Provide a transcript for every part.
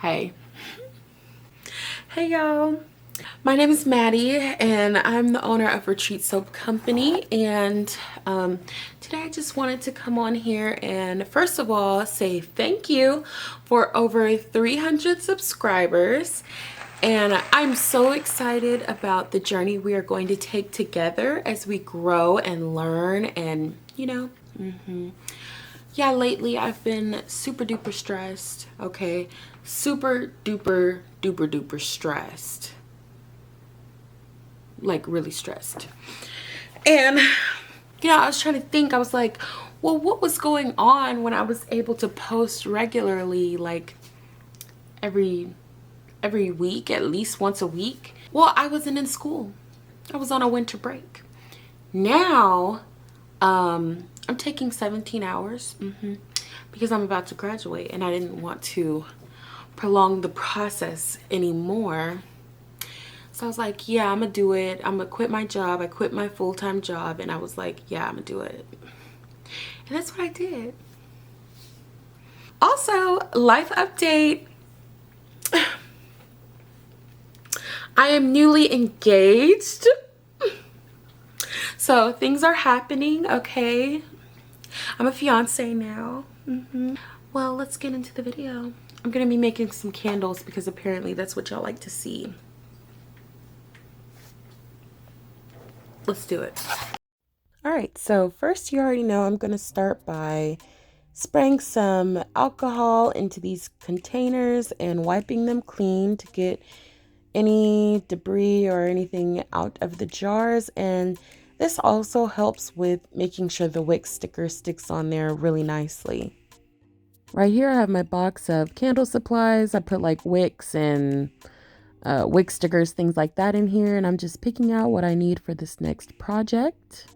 Hey. Hey y'all. My name is Maddie and I'm the owner of Retreat Soap Company, and today I just wanted to come on here and first of all say thank you for over 300 subscribers, and I'm so excited about the journey we are going to take together as we grow and learn. And yeah, lately I've been super duper stressed, okay? Super duper duper duper stressed. Like really stressed. And I was trying to think. I was like, well, what was going on when I was able to post regularly, like every week, at least once a week? Well, I wasn't in school. I was on a winter break. Now, I'm taking 17 hours because I'm about to graduate and I didn't want to prolong the process anymore. So I was like, yeah, I'm gonna do it. I'm gonna quit my job. I quit my full-time job and I was like, yeah, I'm gonna do it. And that's what I did. Also, life update. I am newly engaged. So things are happening, okay? I'm a fiance now. Well, let's get into the video. I'm gonna be making some candles because apparently that's what y'all like to see. Let's do it. All right, so first, you already know I'm gonna start by spraying some alcohol into these containers and wiping them clean to get any debris or anything out of the jars. And this also helps with making sure the wick sticker sticks on there really nicely. Right here I have my box of candle supplies. I put like wicks and wick stickers, things like that in here, and I'm just picking out what I need for this next project.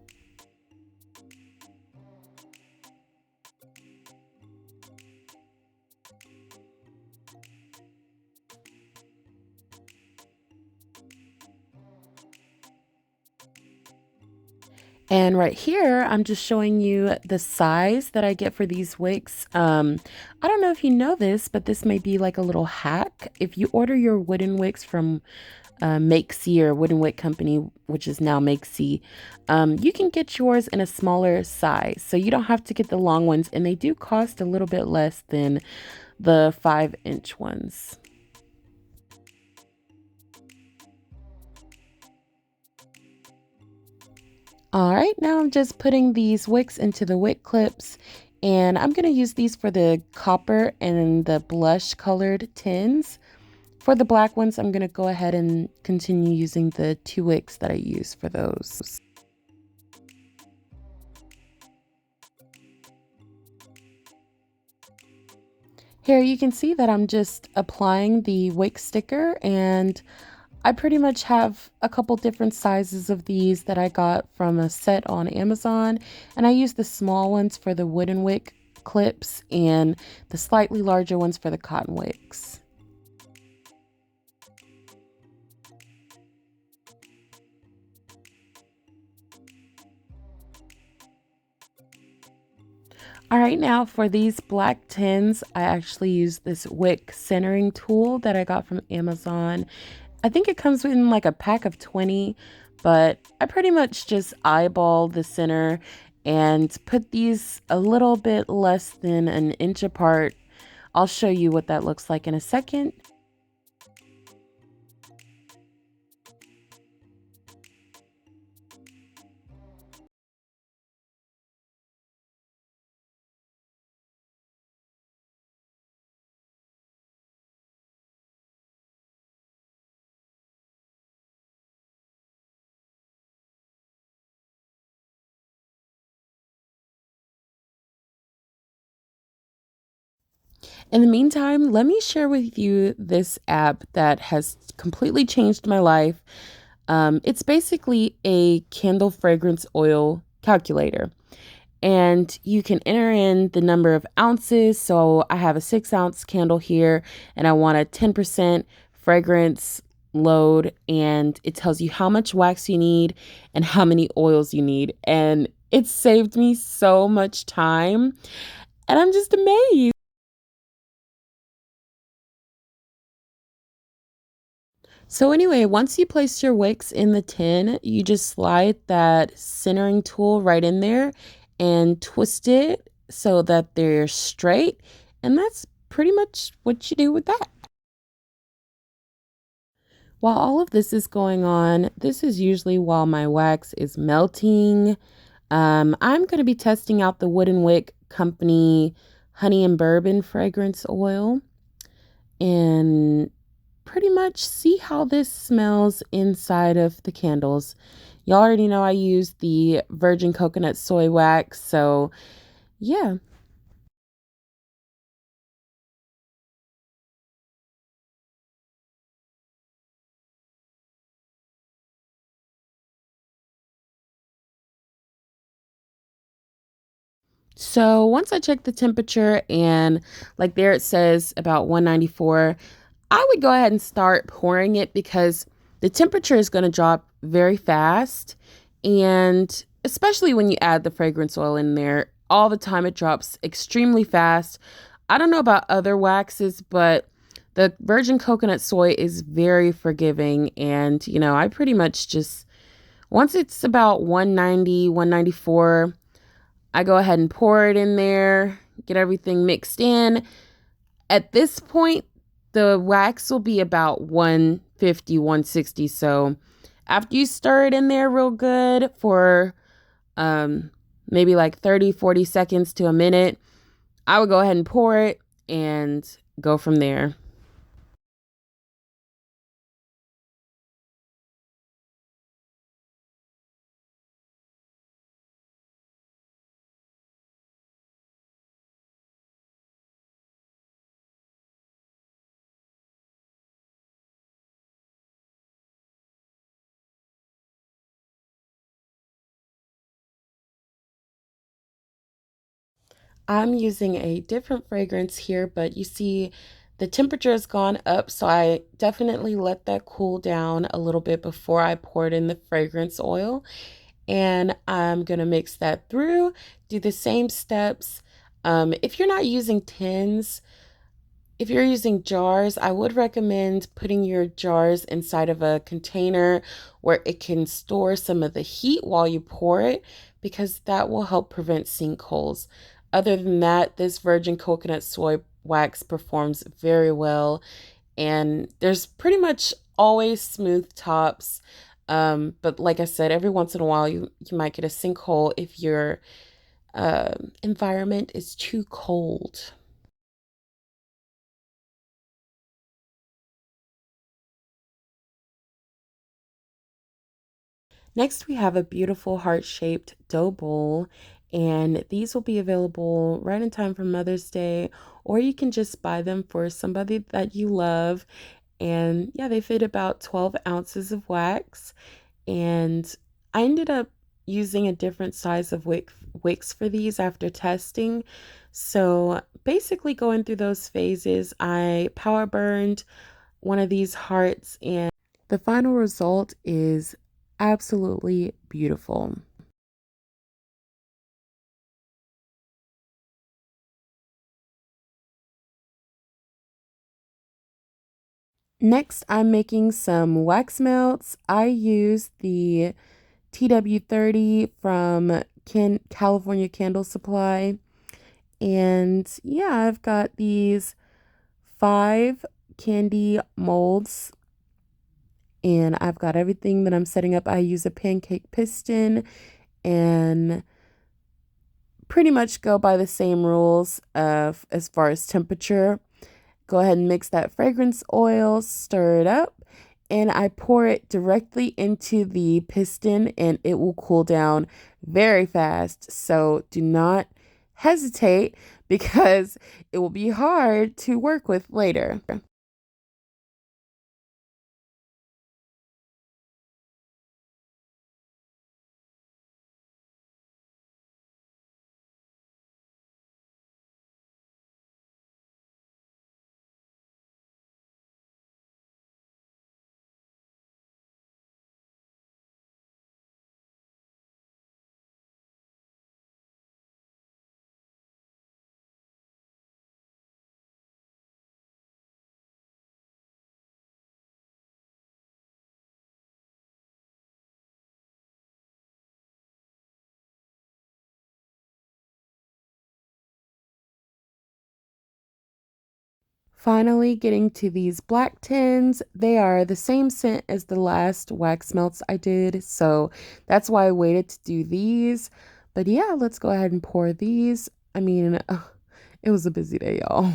And right here, I'm just showing you the size that I get for these wicks. I don't know if you know this, but this may be like a little hack. If you order your wooden wicks from Makesy or Wooden Wick Company, which is now Makesy, you can get yours in a smaller size. So you don't have to get the long ones, and they do cost a little bit less than the 5-inch ones. All right, now I'm just putting these wicks into the wick clips, and I'm going to use these for the copper and the blush colored tins. For the black ones, I'm going to go ahead and continue using the 2 wicks that I use for those. Here you can see that I'm just applying the wick sticker, and I pretty much have a couple different sizes of these that I got from a set on Amazon, and I use the small ones for the wooden wick clips and the slightly larger ones for the cotton wicks. All right, now for these black tins, I actually use this wick centering tool that I got from Amazon. I think it comes in like a pack of 20, but I pretty much just eyeball the center and put these a little bit less than an inch apart. I'll show you what that looks like in a second. In the meantime, let me share with you this app that has completely changed my life. It's basically a candle fragrance oil calculator, and you can enter in the number of ounces. So I have a 6-ounce candle here and I want a 10% fragrance load, and it tells you how much wax you need and how many oils you need. And it saved me so much time, and I'm just amazed. So anyway, once you place your wicks in the tin, you just slide that centering tool right in there and twist it so that they're straight. And that's pretty much what you do with that. While all of this is going on, this is usually while my wax is melting. I'm going to be testing out the Wooden Wick Company Honey and Bourbon Fragrance Oil and pretty much see how this smells inside of the candles. You already know I use the virgin coconut soy wax, so yeah. So once I check the temperature and like there it says about 194, I would go ahead and start pouring it because the temperature is going to drop very fast. And especially when you add the fragrance oil in there, all the time it drops extremely fast. I don't know about other waxes, but the virgin coconut soy is very forgiving. And, I pretty much just, once it's about 190, 194, I go ahead and pour it in there, get everything mixed in. At this point, the wax will be about 150, 160. So after you stir it in there real good for um, maybe like 30, 40 seconds to a minute, I would go ahead and pour it and go from there. I'm using a different fragrance here, but you see the temperature has gone up, so I definitely let that cool down a little bit before I poured in the fragrance oil. And I'm going to mix that through, do the same steps. If you're not using tins, if you're using jars, I would recommend putting your jars inside of a container where it can store some of the heat while you pour it because that will help prevent sinkholes. Other than that, this virgin coconut soy wax performs very well, and there's pretty much always smooth tops. But like I said, every once in a while you might get a sinkhole if your environment is too cold. Next, we have a beautiful heart-shaped dough bowl, and these will be available right in time for Mother's Day, or you can just buy them for somebody that you love. And yeah, they fit about 12 ounces of wax. And I ended up using a different size of wicks for these after testing. So basically, going through those phases, I power burned one of these hearts, and the final result is absolutely beautiful. Next, I'm making some wax melts. I use the TW30 from California Candle Supply. And yeah, I've got these 5 candy molds, and I've got everything that I'm setting up. I use a pancake piston and pretty much go by the same rules of as far as temperature. Go ahead and mix that fragrance oil, stir it up, and I pour it directly into the piston and it will cool down very fast. So do not hesitate because it will be hard to work with later. finally getting to these black tins. They are the same scent as the last wax melts I did, so that's why I waited to do these. But yeah, let's go ahead and pour these. I mean, it was a busy day, y'all.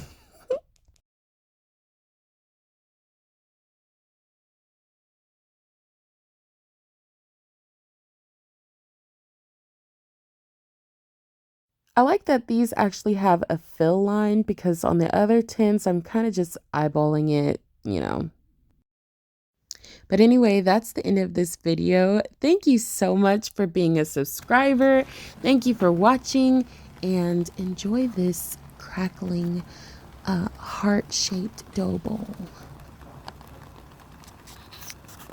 I like that these actually have a fill line because on the other tins, I'm kind of just eyeballing it. But anyway, that's the end of this video. Thank you so much for being a subscriber. Thank you for watching and enjoy this crackling heart-shaped dough bowl.